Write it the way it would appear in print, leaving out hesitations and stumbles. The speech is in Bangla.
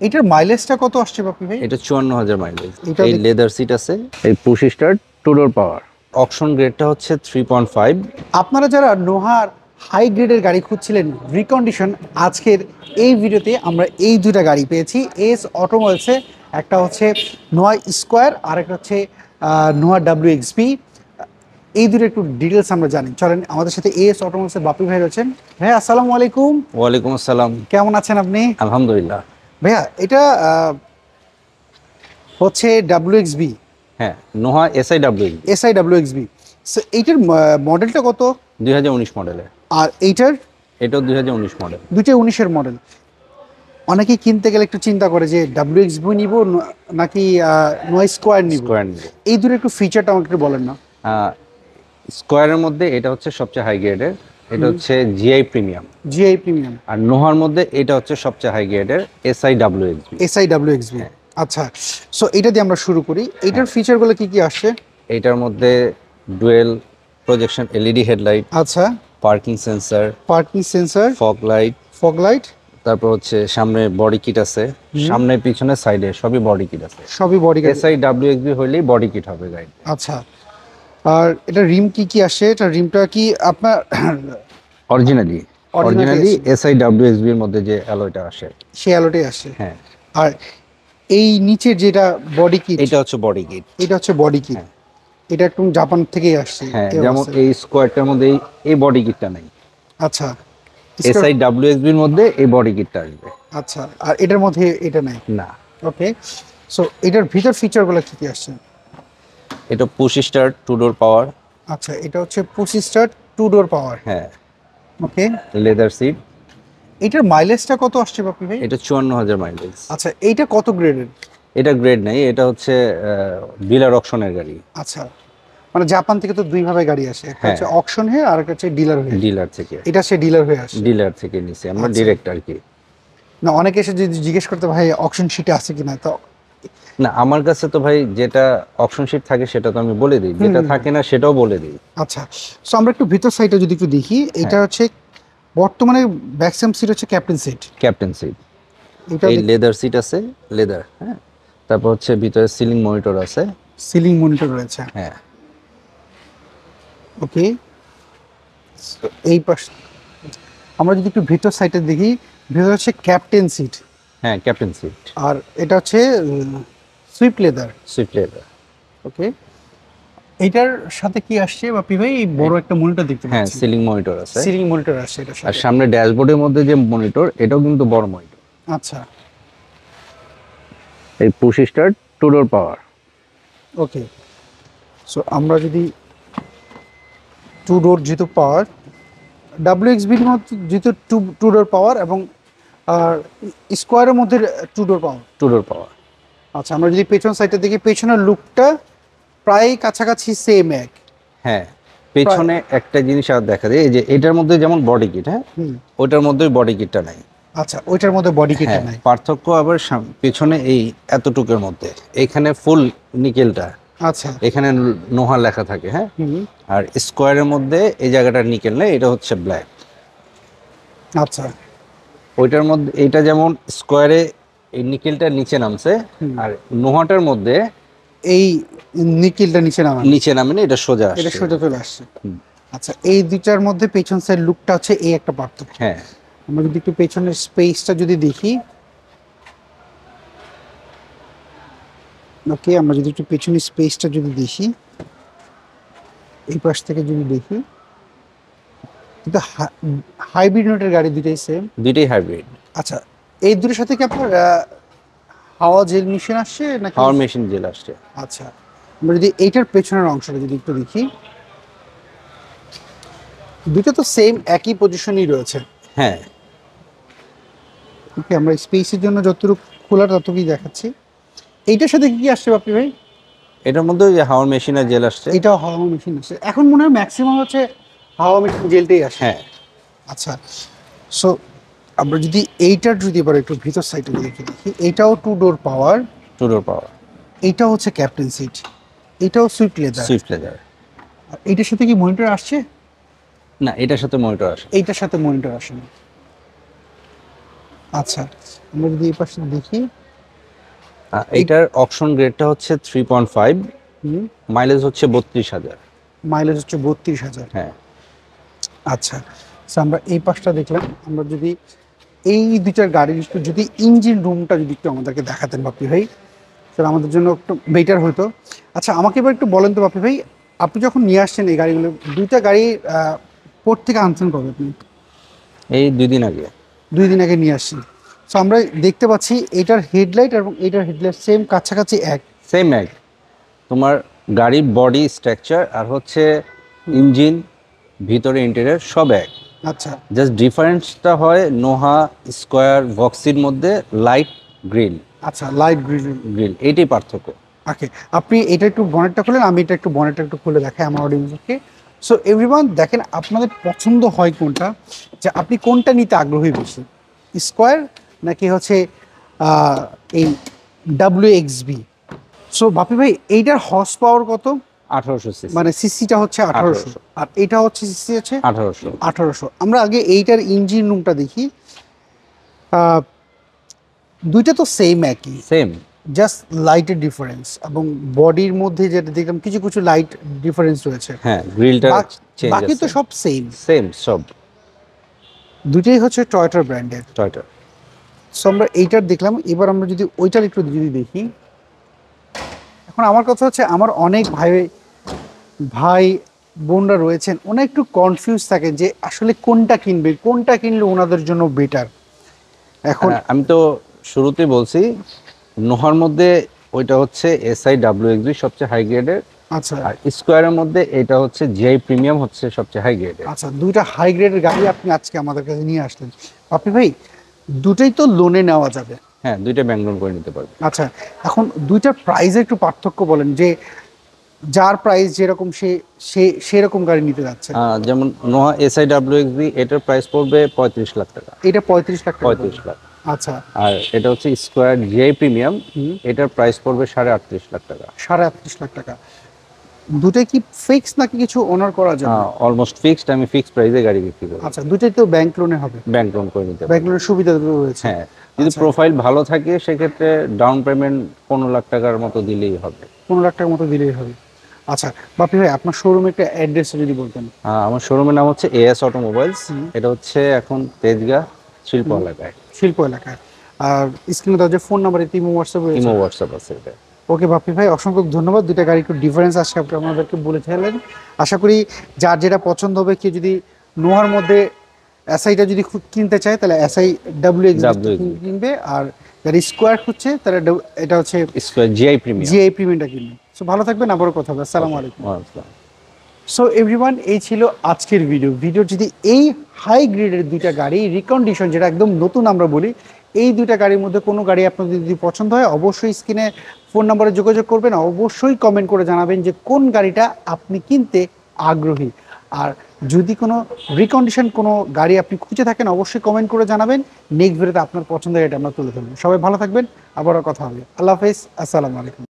এটার মাইলেজটা কত আসছে বাপি ভাই? এটা 54,000 মাইলেজ। এটা এই লেদার সিট আছে, এই পুশ স্টার্ট, টু ডোর পাওয়ার। অকশন গ্রেডটা হচ্ছে 3.5। আপনারা যারা নোহার হাই গ্রেডের গাড়ি খুঁজছিলেন রিকন্ডিশন, আজকের এই ভিডিওতে আমরা এই দুটা গাড়ি পেয়েছি এস অটোমোবাইলসে। একটা হচ্ছে নোয়া স্কোয়ার আর একটা হচ্ছে নোয়া WXB। এই দুটো একটু ডিটেলস আমরা জানি, চলেন। আমাদের সাথে এস অটোমোবাইলসের বাপি ভাই রয়েছেন। ভাইয়া আসসালামু আলাইকুম। ওয়ালাইকুম আসসালাম। কেমন আছেন আপনি? আলহামদুলিল্লাহ। ভাইয়া এটা হচ্ছে WXB। হ্যাঁ, নোহা SI WXB। সো এইটার মডেলটা কত? 2019 মডেলের। আর এইটার? এটাও 2019 মডেল। দুইটা 19-এর মডেল। অনেকেই কিনতে গেলে একটু চিন্তা করে যে WXB নিব নাকি নোয়া স্কোয়ার নিব। স্কোয়ার নিব। এই দুটো একটু ফিচারটা আমাকে একটু বলেন না। স্কোয়ারের মধ্যে এটা হচ্ছে সবচেয়ে হাই গ্রেডের, এটা হচ্ছে জিআই প্রিমিয়াম। GI premium. আর নোহার মধ্যে এটা হচ্ছে সবচেয়ে হাই গ্রেডের SI WXB। আচ্ছা, সো এটা দিয়ে আমরা শুরু করি। এইটার ফিচারগুলো কি কি আসছে? এইটার মধ্যে ডুয়েল প্রজেকশন এলইডি হেডলাইট, আচ্ছা, পার্কিং সেন্সর, ফগ লাইট, তারপর হচ্ছে সামনে বডি কিট আছে, সামনে পিছনে সাইডে সবই বডি কিট আছে। সবই বডি কিট। এসআই ডাব্লিউএক্সবি হইলেই বডি কিট হবে গাড়ি। আচ্ছা, আর এটা রিম কি কি আসে? এটা রিমটা কি আপনার অরিজিনালি এসআই ডাব্লিউএক্সবি এর মধ্যে যে অ্যালয়টা আসে সেই অ্যালোটাই আসে। হ্যাঁ। আর এই নিচের যেটা বডি কিট, এটা হচ্ছে বডি কিট। এটা হচ্ছে বডি কিট। এটা একটু জাপান থেকেই আসছে। হ্যাঁ, যেমন এই স্কোয়ারটার মধ্যে এই বডি কিটটা নাই। আচ্ছা, এসআই ডাব্লিউএক্সবি এর মধ্যে এই বডি কিটটা আসবে। আচ্ছা, আর এটার মধ্যে এটা নাই না। ওকে, সো এটার ভিতর ফিচারগুলো কি কি আসছে? এটা পুশ স্টার্ট, টু ডোর পাওয়ার। আচ্ছা, এটা হচ্ছে পুশ স্টার্ট, টু ডোর পাওয়ার। হ্যাঁ। ওকে, লেদার সিট। এটার মাইলেজটা কত আসছে বাপি ভাই? এটা 54,000 মাইলেজ। আচ্ছা, এইটা কত গ্রেডের? এটা গ্রেড নাই, এটা হচ্ছে ডিলার অকশনের গাড়ি। আচ্ছা, মানে জাপান থেকে তো দুই ভাবে গাড়ি আসে, একটা হচ্ছে অকশন হয়ে আর একটা হচ্ছে ডিলার হয়ে। ডিলার থেকে। এটা সে ডিলার হয়ে আসে। ডিলার থেকে নিছে আমরা ডাইরেক্ট আর কি। না, অনেকে এসে যদি জিজ্ঞেস করতে ভাই অকশন শিটে আছে কিনা, তো না, আমার কাছে তো ভাই যেটা অপশন শিট থাকে সেটা তো আমি বলে দিই, যেটা থাকে না সেটাও বলে দিই। আচ্ছা, সো আমরা একটু ভিতর সাইডটা যদি একটু দেখি, এটা হচ্ছে বর্তমানে ম্যাক্সিমাম সিট হচ্ছে ক্যাপ্টেন সিট। এটা এই লেদার সিট আছে, লেদার। হ্যাঁ, তারপর হচ্ছে ভিতরে সিলিং মনিটর আছে। সিলিং মনিটর রয়েছে। হ্যাঁ। ওকে, এই পাশ আমরা যদি একটু ভিতর সাইডটা দেখি, ভিতর হচ্ছে ক্যাপ্টেন সিট। হ্যাঁ, ক্যাপ্টেন সিট। আর এটা হচ্ছে সুইফট লেদার। ওকে, এইটার সাথে কি আসছে বাপি ভাই? বড় একটা মনিটর দেখতে পাচ্ছি। হ্যাঁ, সিলিং মনিটর আছে। সিলিং মনিটর আসছে এটার সাথে। আর সামনে ড্যাশবোর্ডের মধ্যে যে মনিটর, এটাও কিন্তু বড় মনিটর। আচ্ছা, এই পুশ স্টার্ট, টু ডোর পাওয়ার। ওকে, সো আমরা যদি টু ডোর যেহেতু পাওয়ার, WXBর মধ্যে যেহেতু টু ডোর পাওয়ার এবং আর স্কোয়ারের মধ্যে টু ডোর পাওয়ার। আচ্ছা, আমরা যদি পেছন সাইডটা দেখি, পেছনের লুকটা প্রায় কাছাকাছি সেম এক। হ্যাঁ, পেছনে একটা জিনিস আর দেখা যায়, এই যে এটার মধ্যে যেমন বডি কিট, হ্যাঁ, ওটার মধ্যে বডি কিটটা নাই। আচ্ছা, ওইটার মধ্যে বডি কিটটা নাই। পার্থক্য আবার পেছনে এই এতটুকুর মধ্যে, এখানে ফুল নিকেলটা। আচ্ছা, এখানে নোহা লেখা থাকে। হ্যাঁ, আর স্কোয়ারের মধ্যে এই জায়গাটা নিকেল নেই, এটা হচ্ছে ব্ল্যাক। আচ্ছা, ওইটার মধ্যে এটা যেমন স্কোয়ারে এই নিকেলটা নিচে নামছে, আর নোহাটার মধ্যে এই নিকেলটা নিচে নামে না, এটা সোজা চলে আসছে। আচ্ছা, এই দুইটার মধ্যে পেছন সাইড লুকটা হচ্ছে এই একটা পার্থক্য। হ্যাঁ, আমরা যদি একটু পেছনের স্পেসটা যদি দেখি, ওকে, আমরা যদি একটু পেছনের স্পেসটা যদি দেখি, এই পাশ থেকে যদি দেখি, কিন্তু হাইব্রিড নোটের গাড়ি দুইটাই সেম। দুইটাই হাইব্রিড। আচ্ছা, এই দুটোর সাথে কি আপনার হাওয়া জেল মেশিন আসছে নাকি? হাওয়ার মেশিন জেল আসছে। আচ্ছা, আমরা যদি এইটার পেছনের অংশটা যদি একটু দেখি, দুটো তো সেম একই পজিশনই রয়েছে। হ্যাঁ। ওকে, আমরা স্পেসের জন্য যতটুকু খোলার ততটুকুই দেখাচ্ছি। এইটার সাথে কি আসছে বাপি ভাই? এটার মধ্যে যে হাওয়ার মেশিন আর জেল আসছে। এটাও হাওয়া মেশিন আসছে। এখন মনে হয় ম্যাক্সিমাম হচ্ছে হাওয়া মেশিন জেলটাই আসে। হ্যাঁ। আচ্ছা, সো আমরা যদি এইটার যদি এবার একটু ভিতর সাইডে দেখি, এটাও টু ডোর পাওয়ার। এইটাও হচ্ছে ক্যাপ্টেন সিট, এটাও সুইফট লেদার। এইটার সাথে কি মনিটর আসছে? না, এটার সাথে মনিটর আসে। এইটার সাথে মনিটর আসে না। আচ্ছা, আমরা যদি এই পাশে দেখি, এটার অপশন গ্রেডটা হচ্ছে 3.5, মাইলেজ হচ্ছে 32,000। মাইলেজ হচ্ছে 32,000। হ্যাঁ। আচ্ছা, আমরা এই পাশটা দেখলাম। আমরা যদি এই দুইটার গাড়ির একটু যদি ইঞ্জিন রুমটা যদি একটু আমাদেরকে দেখাতেন বাপি ভাই, তাহলে আমাদের জন্য একটু বেটার হতো। আচ্ছা, আমাকে এবার একটু বলেন তো বাপি ভাই, আপনি যখন নিয়ে আসছেন এই গাড়িগুলো, দুইটা গাড়ি পোর্ট থেকে আনছেন কবে আপনি? এই 2 দিন আগে। 2 দিন আগে নিয়ে আসছেন। সো আমরা দেখতে পাচ্ছি এটার হেডলাইট এবং এটার হেডলাইট সেম, কাছাকাছি এক। সেম এক। তোমার গাড়ির বডি স্ট্রাকচার আর হচ্ছে ইঞ্জিন, ভিতরে ইন্টেরিয়র সব এক। আচ্ছা, জাস্ট ডিফারেন্সটা হয় নোহা স্কোয়ার ভক্সির মধ্যে লাইট গ্রিল। আচ্ছা, লাইট গ্রিল। এইটাই পার্থক্য। ওকে, আপনি এটা একটু বনেটটা খুলেন, আমি এটা একটু বনেটটা একটু খুলে দেখাই আমার অডিয়েন্সকে। সো এভরিওয়ান, দেখেন আপনাদের পছন্দ হয় কোনটা, যে আপনি কোনটা নিতে আগ্রহী বেশি, স্কোয়ার নাকি হচ্ছে এই WXB? সো বাপি ভাই, এইটার হর্স পাওয়ার কত? 1800 সিসি। মানে সিসিটা হচ্ছে 1800, আর এটা হচ্ছে সিসি হচ্ছে 1800। আমরা আগে এইটার ইঞ্জিন রুমটা দেখি। দুইটা তো সেম একই, সেম, জাস্ট লাইটের ডিফারেন্স, এবং বডির মধ্যে যেটা দেখলাম কিছু কিছু লাইট ডিফারেন্স রয়েছে। হ্যাঁ, গ্রিলটা চেঞ্জ আছে, বাকি তো সব সেম। সব। দুটোই হচ্ছে টয়োটা ব্র্যান্ডের। টয়োটা। সো আমরা এইটার দেখলাম, এবার আমরা যদি ওইটার একটু যদি দেখি। এখন আমার কথা হচ্ছে, আমার অনেক ভাই বোনরা রয়েছেন, ওরা একটু কনফিউজ থাকে যে আসলে কোনটা কিনবে, কোনটা কিনলে ওনাদের জন্য বেটার। এখন আমি তো শুরুতেই বলছি, নোহার মধ্যে ওইটা হচ্ছে SI WXB সবচেয়ে হাই গ্রেডের। আচ্ছা, আর স্কোয়ারের মধ্যে এটা হচ্ছে GI প্রিমিয়াম হচ্ছে সবচেয়ে হাই গ্রেডের। আচ্ছা, দুইটা হাই গ্রেডের গাড়ি আপনি আজকে আমাদের কাছে নিয়ে আসলেন। আপনি ভাই, দুটোই তো লোনে নেওয়া যাবে? হ্যাঁ, দুইটা ব্যাংক লোন করে নিতে পারবে। আচ্ছা, এখন দুইটার প্রাইসে একটু পার্থক্য বলেন, যে যার প্রাইস যেরকম সে সেরকম গাড়ি নিতে যাচ্ছে। যেমন নোহা SI WXB এটার প্রাইস পড়বে 35 লাখ টাকা। এটা 35 লাখ টাকা? 35 লাখ। আচ্ছা, আর এটা হচ্ছে স্কোয়ার GI প্রিমিয়াম, এটার প্রাইস পড়বে 38.5 লাখ টাকা। 38.5 লাখ টাকা। দুটোই কি ফিক্স নাকি কিছু অনার করা যাবে? অলমোস্ট ফিক্সড, আমি ফিক্সড প্রাইসে গাড়ি বিক্রি করি। আচ্ছা, দুটোই তো ব্যাংক লোনে হবে? ব্যাংক লোন করে নিতে পারবে। ব্যাংক লোনের সুবিধা রয়েছে। হ্যাঁ, যদি প্রোফাইল ভালো থাকে সেক্ষেত্রে ডাউন পেমেন্ট 15 লাখ টাকার মতো দিলেই হবে। 15 লাখ টাকার মতো দিলেই হবে। আচ্ছা বাপি ভাই, আপনার শোরুমে একটা অ্যাড্রেস যদি বলতেন। আমার শোরুমের নাম হচ্ছে AS অটোমোবাইলস। এটা হচ্ছে এখন তেজগাঁ শিল্প এলাকায়। শিল্প এলাকায়। আর স্ক্রিনে দেওয়া যে ফোন নাম্বার, ইমো হোয়াটসঅ্যাপ আছে এটা। ওকে বাপি ভাই, অসংখ্য ধন্যবাদ। দুইটা গাড়ি একটু ডিফারেন্স আজকে আপনি আমাদেরকে বলেছিলেন। আশা করি যার যেটা পছন্দ হবে, কেউ যদি নোহার মধ্যে SI-টা যদি কিনতে চায় তাহলে SI WXB কিনবে, আর যারা স্কোয়ার খুঁজছে তারা এটা হচ্ছে স্কোয়ার GI প্রিমিয়ামটা কিনবে। সো ভালো থাকবেন, আবারও কথা হবে। আসসালামু আলাইকুম। প্রিমিয়াম। সো এভরিওয়ান, এই ছিল আজকের ভিডিও যদি এই হাই গ্রেডের দুইটা গাড়ি রিকন্ডিশন, যেটা একদম নতুন আমরা বলি, এই দুইটা গাড়ির মধ্যে কোনো গাড়ি আপনাদের যদি পছন্দ হয়, অবশ্যই স্ক্রিনে ফোন নম্বরে যোগাযোগ করবেন, অবশ্যই কমেন্ট করে জানাবেন যে কোন গাড়িটা আপনি কিনতে আগ্রহী। আর যদি কোনো রিকন্ডিশন কোনো গাড়ি আপনি খুঁজে থাকেন, অবশ্যই কমেন্ট করে জানাবেন। নেক্সট ভিডিওতে আপনার পছন্দের গাড়িটা আমরা তুলে ধরবো। সবাই ভালো থাকবেন, আবারও কথা হবে। আল্লাহ হাফেজ, আসসালামু আলাইকুম।